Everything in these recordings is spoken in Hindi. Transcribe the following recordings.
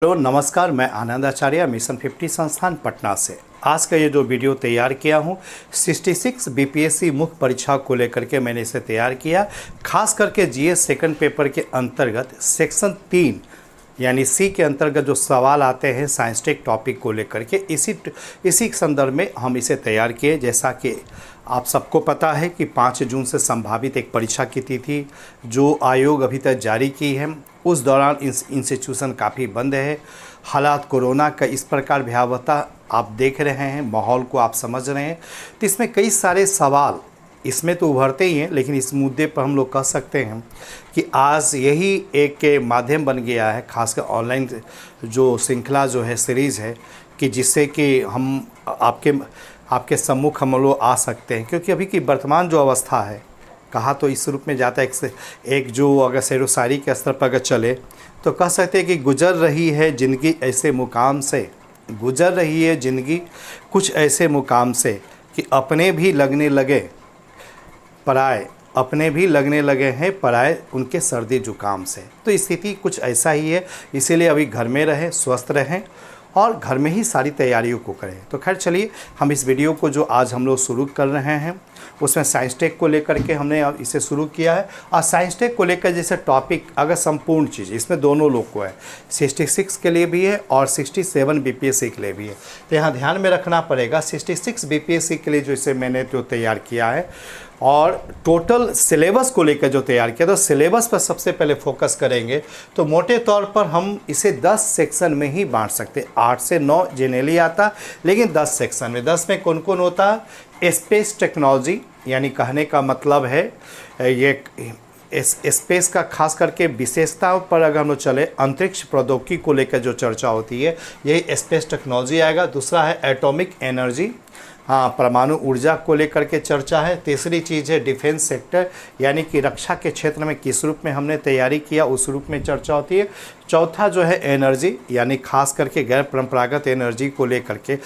हेलो नमस्कार, मैं आनंद आचार्य मिशन 50 संस्थान पटना से। आज का ये जो वीडियो तैयार किया हूँ 66 बीपीएससी मुख्य परीक्षा को लेकर के मैंने इसे तैयार किया। खास करके जीएस सेकंड पेपर के अंतर्गत सेक्शन 3 यानी सी के अंतर्गत जो सवाल आते हैं साइंस टेक टॉपिक को लेकर के इसी संदर्भ में हम इसे तैयार किए। जैसा कि आप सबको पता है कि 5 जून से संभावित एक परीक्षा की तिथि जो आयोग अभी तक जारी की है, उस दौरान इंस्टीट्यूशन काफ़ी बंद है। हालात कोरोना का इस प्रकार भयावहता आप देख रहे हैं, माहौल को आप समझ रहे हैं, तो इसमें कई सारे सवाल इसमें तो उभरते ही हैं। लेकिन इस मुद्दे पर हम लोग कह सकते हैं कि आज यही एक के माध्यम बन गया है, खासकर ऑनलाइन जो श्रृंखला जो है सीरीज़ है, कि जिससे कि हम आपके सम्मुख हम लोग आ सकते हैं। क्योंकि अभी की वर्तमान जो अवस्था है, कहा तो इस रूप में जाता है एक जो अगर शेरो शायरी के स्तर पर अगर चले तो कह सकते हैं कि गुजर रही है ज़िंदगी ऐसे मुकाम से, गुजर रही है ज़िंदगी कुछ ऐसे मुकाम से कि अपने भी लगने लगे पराए, अपने भी लगने लगे हैं पराए उनके सर्दी जुकाम से। तो स्थिति कुछ ऐसा ही है, इसीलिए अभी घर में रहें, स्वस्थ रहें और घर में ही सारी तैयारियों को करें। तो खैर चलिए, हम इस वीडियो को जो आज हम लोग शुरू कर रहे हैं उसमें साइंस टेक को लेकर के हमने इसे शुरू किया है। और साइंस टेक को लेकर जैसे टॉपिक अगर संपूर्ण चीज़ इसमें दोनों लोग को है, 66 के लिए भी है और 67 बीपीएससी के लिए भी है। तो यहाँ ध्यान में रखना पड़ेगा 66 बीपीएससी के लिए जो इसे मैंने जो तैयार किया है और टोटल सिलेबस को लेकर जो तैयार किया, तो सिलेबस पर सबसे पहले फोकस करेंगे। तो मोटे तौर पर हम इसे 10 सेक्शन में ही बांट सकते हैं। 8 से 9 जनरली आता, लेकिन 10 सेक्शन में। 10 में कौन कौन होता है? स्पेस टेक्नोलॉजी, यानी कहने का मतलब है ये स्पेस का खास करके विशेषताओं पर अगर हम लोग चले, अंतरिक्ष प्रौद्योगिकी को लेकर जो चर्चा होती है यही स्पेस टेक्नोलॉजी आएगा। दूसरा है एटॉमिक एनर्जी, हाँ, परमाणु ऊर्जा को लेकर के चर्चा है। तीसरी चीज़ है डिफेंस सेक्टर, यानी कि रक्षा के क्षेत्र में किस रूप में हमने तैयारी किया उस रूप में चर्चा होती है। चौथा जो है एनर्जी, यानी खास करके गैर परंपरागत एनर्जी को लेकर के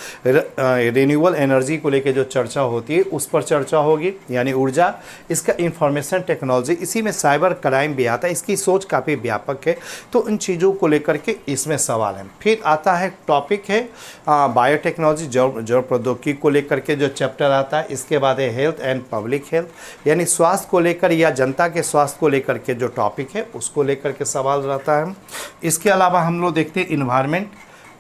रिन्यूएबल एनर्जी को लेकर जो चर्चा होती है उस पर चर्चा होगी, यानी ऊर्जा। इसका इंफॉर्मेशन टेक्नोलॉजी, इसी में साइबर क्राइम भी आता है, इसकी सोच काफ़ी व्यापक है। तो इन चीज़ों को लेकर के इसमें सवाल है। फिर आता है टॉपिक है बायोटेक्नोलॉजी, जैव प्रौद्योगिकी को लेकर के जो चैप्टर आता है। इसके बाद है हेल्थ एंड पब्लिक हेल्थ, यानी स्वास्थ्य को लेकर या जनता के स्वास्थ्य को लेकर के जो टॉपिक है उसको लेकर के सवाल रहता है। इसके अलावा हम लोग देखते हैं इन्वायरमेंट,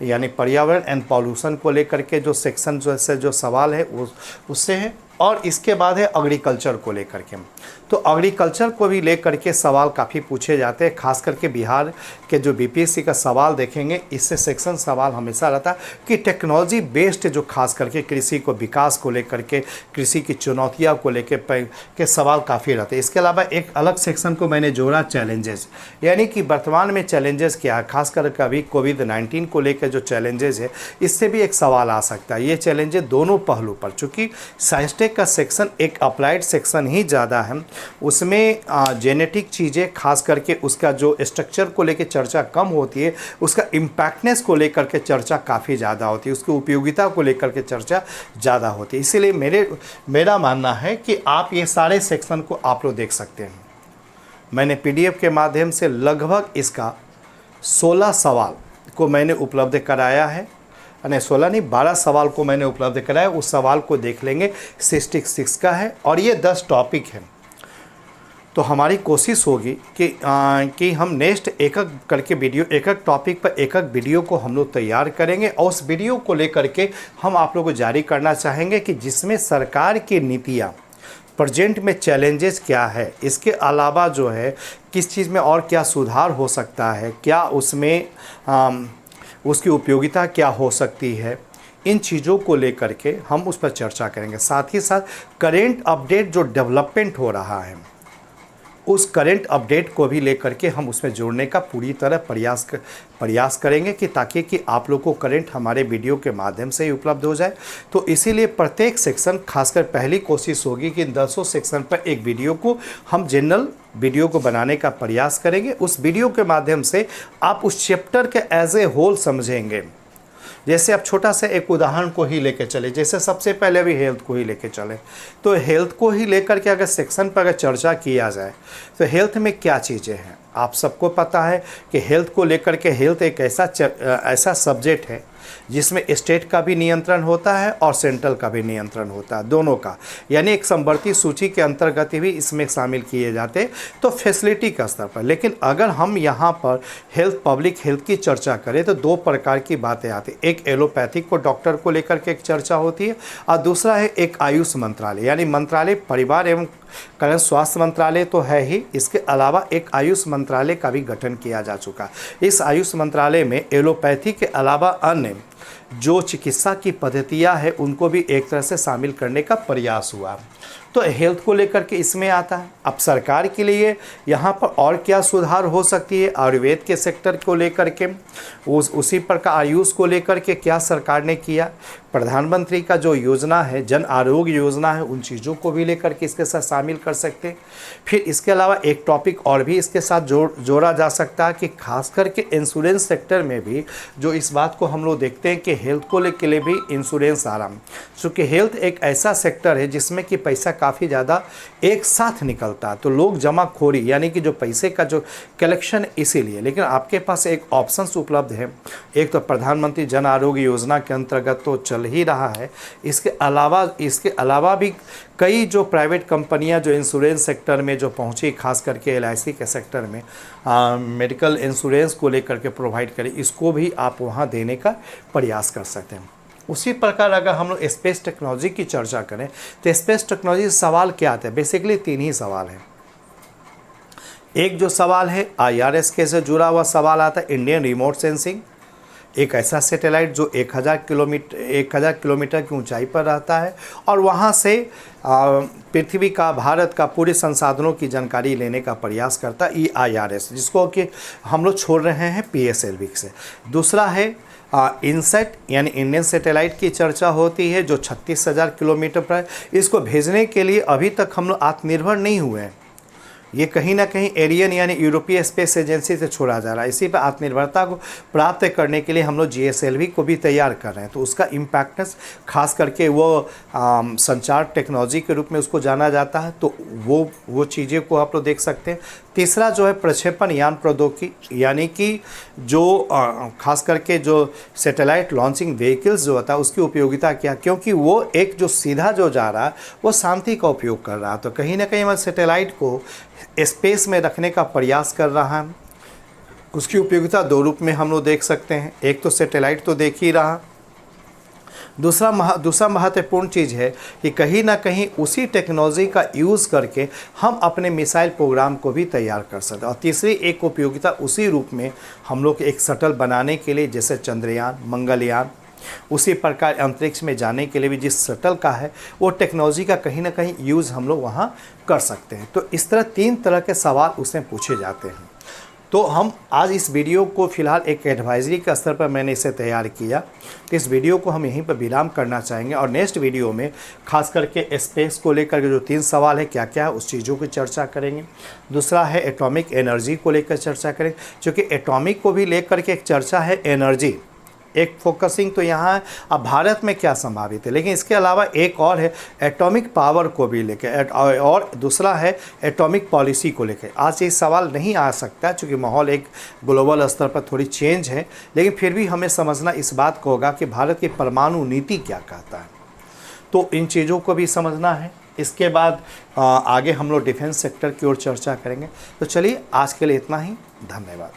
यानी पर्यावरण एंड पॉल्यूशन को लेकर के जो सेक्शन जो सवाल है वो उससे है। और इसके बाद है एग्रीकल्चर को लेकर के। तो एग्रीकल्चर को भी लेकर के सवाल काफ़ी पूछे जाते हैं। खास करके बिहार के जो बीपीएससी का सवाल देखेंगे, इससे सेक्शन सवाल हमेशा रहता है कि टेक्नोलॉजी बेस्ड जो खास करके कृषि को विकास को लेकर के, कृषि की चुनौतियाँ को लेकर के सवाल काफ़ी रहते हैं। इसके अलावा एक अलग सेक्शन को मैंने जोड़ा चैलेंजेस, यानी कि वर्तमान में चैलेंजेस क्या है, खास करके अभी कोविड-19 को लेकर जो चैलेंजेस है इससे भी एक सवाल आ सकता है। ये चैलेंजेस दोनों पहलू पर, चूँकि साइंस टेक का सेक्शन एक अप्लाइड सेक्शन ही ज़्यादा है, उसमें जेनेटिक चीज़ें खास करके उसका जो स्ट्रक्चर को लेकर चर्चा कम होती है, उसका इम्पैक्टनेस को लेकर के चर्चा काफ़ी ज़्यादा होती है, उसकी उपयोगिता को लेकर के चर्चा ज़्यादा होती है। इसीलिए मेरा मानना है कि आप ये सारे सेक्शन को आप लोग देख सकते हैं। मैंने पीडीएफ के माध्यम से लगभग इसका 16 सवाल को मैंने उपलब्ध कराया है, नहीं 16 नहीं 12 सवाल को मैंने उपलब्ध कराया। उस सवाल को देख लेंगे, 66 का है और ये 10 टॉपिक है। तो हमारी कोशिश होगी कि हम नेक्स्ट एक एक करके वीडियो, एक एक टॉपिक पर एक एक वीडियो को हम लोग तैयार करेंगे और उस वीडियो को लेकर के हम आप लोगों को जारी करना चाहेंगे कि जिसमें सरकार की नीतियाँ, प्रेजेंट में चैलेंजेस क्या है, इसके अलावा जो है किस चीज़ में और क्या सुधार हो सकता है, क्या उसमें उसकी उपयोगिता क्या हो सकती है, इन चीज़ों को लेकर के हम उस पर चर्चा करेंगे। साथ ही साथ करेंट अपडेट जो डेवलपमेंट हो रहा है उस करेंट अपडेट को भी लेकर के हम उसमें जोड़ने का पूरी तरह प्रयास करेंगे कि ताकि कि आप लोग को करेंट हमारे वीडियो के माध्यम से ही उपलब्ध हो जाए। तो इसीलिए प्रत्येक सेक्शन, खासकर पहली कोशिश होगी कि 10 सेक्शन पर एक वीडियो को हम जनरल वीडियो को बनाने का प्रयास करेंगे। उस वीडियो के माध्यम से आप उस चैप्टर के एज ए होल समझेंगे जैसे अब छोटा सा एक उदाहरण को ही लेके चले, जैसे सबसे पहले अभी हेल्थ को ही लेके चले, तो हेल्थ को ही लेकर के अगर सेक्शन पर अगर चर्चा किया जाए तो हेल्थ में क्या चीज़ें हैं। आप सबको पता है कि हेल्थ को लेकर के हेल्थ एक ऐसा सब्जेक्ट है जिसमें स्टेट का भी नियंत्रण होता है और सेंट्रल का भी नियंत्रण होता है, दोनों का, यानी एक समवर्ती सूची के अंतर्गत भी इसमें शामिल किए जाते तो फैसिलिटी का स्तर पर। लेकिन अगर हम यहाँ पर हेल्थ, पब्लिक हेल्थ की चर्चा करें तो दो प्रकार की बातें आती, एक एलोपैथिक को डॉक्टर को लेकर के एक चर्चा होती है और दूसरा है एक आयुष मंत्रालय, यानी मंत्रालय परिवार एवं कल्याण स्वास्थ्य मंत्रालय तो है ही, इसके अलावा एक आयुष मंत्रालय का भी गठन किया जा चुका। इस आयुष मंत्रालय में एलोपैथी के अलावा अन्य जो चिकित्सा की पद्धतियां हैं उनको भी एक तरह से शामिल करने का प्रयास हुआ। तो हेल्थ को लेकर के इसमें आता है। अब सरकार के लिए यहाँ पर और क्या सुधार हो सकती है, आयुर्वेद के सेक्टर को लेकर के उसी प्रकार आयुष को लेकर के क्या सरकार ने किया, प्रधानमंत्री का जो योजना है जन आरोग्य योजना है, उन चीज़ों को भी लेकर के इसके साथ शामिल कर सकते हैं। फिर इसके अलावा एक टॉपिक और भी इसके साथ जोड़ा जा सकता है कि खास करके इंश्योरेंस सेक्टर में भी जो इस बात को हम लोग देखते हैं कि हेल्थ को लेकर लिए भी इंश्योरेंस आ रहा है, चूँकि हेल्थ एक ऐसा सेक्टर है जिसमें कि पैसा काफ़ी ज़्यादा एक साथ निकलता है, तो लोग जमाखोरी यानी कि जो पैसे का जो कलेक्शन इसीलिए। लेकिन आपके पास एक ऑप्शंस उपलब्ध है, एक तो प्रधानमंत्री जन आरोग्य योजना के अंतर्गत तो चल ही रहा है, इसके अलावा भी कई जो प्राइवेट कंपनियां जो इंश्योरेंस सेक्टर में जो पहुंची, खास करके LIC के सेक्टर में मेडिकल इंश्योरेंस को लेकर के प्रोवाइड करें, इसको भी आप वहां देने का प्रयास कर सकते हैं। उसी प्रकार अगर हम लोग स्पेस टेक्नोलॉजी की चर्चा करें तो स्पेस टेक्नोलॉजी सवाल क्या आते हैं, बेसिकली 3 ही सवाल हैं। एक जो सवाल है IRS के से जुड़ा हुआ सवाल आता है, इंडियन रिमोट सेंसिंग, एक ऐसा सैटेलाइट जो 1000 किलोमीटर की ऊंचाई पर रहता है और वहां से पृथ्वी का, भारत का पूरे संसाधनों की जानकारी लेने का प्रयास करता है IRS, जिसको कि हम लोग छोड़ रहे हैं PSLV से। दूसरा है इनसेट यानी इंडियन सैटेलाइट की चर्चा होती है जो 36,000 किलोमीटर पर है। इसको भेजने के लिए अभी तक हम लोग आत्मनिर्भर नहीं हुए हैं, ये कहीं ना कहीं एरियन यानी यूरोपीय स्पेस एजेंसी से छोड़ा जा रहा है। इसी पर आत्मनिर्भरता को प्राप्त करने के लिए हम लोग GSLV को भी तैयार कर रहे हैं, तो उसका इम्पैक्टस खास करके वो संचार टेक्नोलॉजी के रूप में उसको जाना जाता है, तो वो चीज़ें को आप लोग देख सकते हैं। तीसरा जो है प्रक्षेपण यान प्रौद्योगिकी, यानी कि जो खास करके जो सैटेलाइट लॉन्चिंग व्हीकल्स जो होता है उसकी उपयोगिता क्या, क्योंकि वो एक जो सीधा जो जा रहा है वो शांति का उपयोग कर रहा है, तो कहीं ना कहीं हमारे सैटेलाइट को स्पेस में रखने का प्रयास कर रहा है। उसकी उपयोगिता 2 रूप में हम लोग देख सकते हैं, एक तो सैटेलाइट तो देख ही रहा, दूसरा महत्वपूर्ण चीज़ है कि कहीं ना कहीं उसी टेक्नोलॉजी का यूज़ करके हम अपने मिसाइल प्रोग्राम को भी तैयार कर सकते हैं। और तीसरी एक उपयोगिता उसी रूप में हम लोग एक शटल बनाने के लिए, जैसे चंद्रयान, मंगलयान, उसी प्रकार अंतरिक्ष में जाने के लिए भी जिस शटल का है वो टेक्नोलॉजी का कहीं ना कहीं यूज़ हम लोग वहाँ कर सकते हैं। तो इस तरह 3 तरह के सवाल उसमें पूछे जाते हैं। तो हम आज इस वीडियो को फ़िलहाल एक एडवाइजरी के स्तर पर मैंने इसे तैयार किया, तो इस वीडियो को हम यहीं पर विराम करना चाहेंगे और नेक्स्ट वीडियो में खास करके स्पेस को लेकर के जो 3 सवाल है क्या क्या है उस चीज़ों की चर्चा करेंगे। दूसरा है एटॉमिक एनर्जी को लेकर चर्चा करेंगे, क्योंकि एटॉमिक को भी लेकर के एक चर्चा है, एनर्जी एक फोकसिंग तो यहाँ है, अब भारत में क्या संभावित है, लेकिन इसके अलावा एक और है एटॉमिक पावर को भी लेके, और दूसरा है एटॉमिक पॉलिसी को लेके। आज ये सवाल नहीं आ सकता क्योंकि माहौल एक ग्लोबल स्तर पर थोड़ी चेंज है, लेकिन फिर भी हमें समझना इस बात को होगा कि भारत की परमाणु नीति क्या कहता है, तो इन चीज़ों को भी समझना है। इसके बाद आगे हम लोग डिफेंस सेक्टर की ओर चर्चा करेंगे। तो चलिए आज के लिए इतना ही, धन्यवाद।